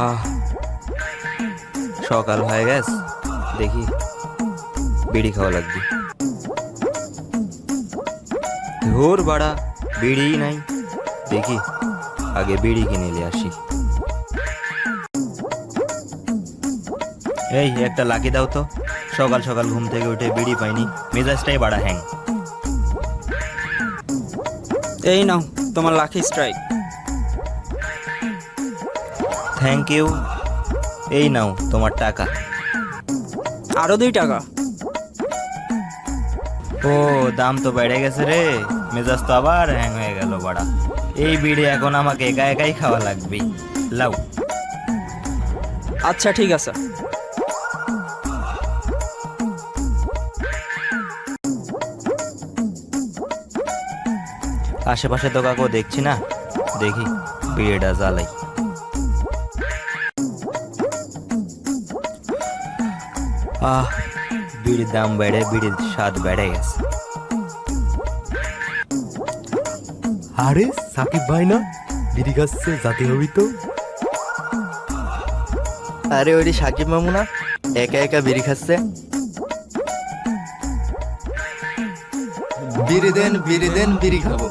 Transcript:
আহ সকাল হয়ে গেছে, দেখি বিড়ি খাওয়া লাগবে। ধুর বাড়া, বিড়ি নাই, দেখি আগে বিড়ি কিনে নিয়ে আসি। এই একটা লাকি দাও তো, সকাল সকাল ঘুম থেকে উঠে বিড়ি পাইনি, মেজাজটাই বাড়া হ্যাং। এই নাও তোমার লাকি স্ট্রাইক। Thank you. এই নাও তোমার টাকা। আরো 2 টাকা। ও দাম তো বেড়ে গেছে রে, মেজাজ তো আবার হ্যাং হয়ে গেল বাড়া। এই বিড়ি এখন আমাকে একা একাই খাওয়া লাগবে, লাও। আচ্ছা ঠিক আছে। আশেপাশে তো কাকু দেখছি না, দেখি বিড়িটা জ্বালাই। আহ বিড়ির দাম বেড়ে বিড়ির স্বাদ বেড়ে গেছে। আরে সাকিব ভাই না, বিড়ি খাচ্ছে, জাতি হবি তো। আরে ওই সাকিব মামু না, একা একা বিড়ি খাচ্ছে। বিড়ি দেন বিড়ি দেন, বিড়ি খাবো।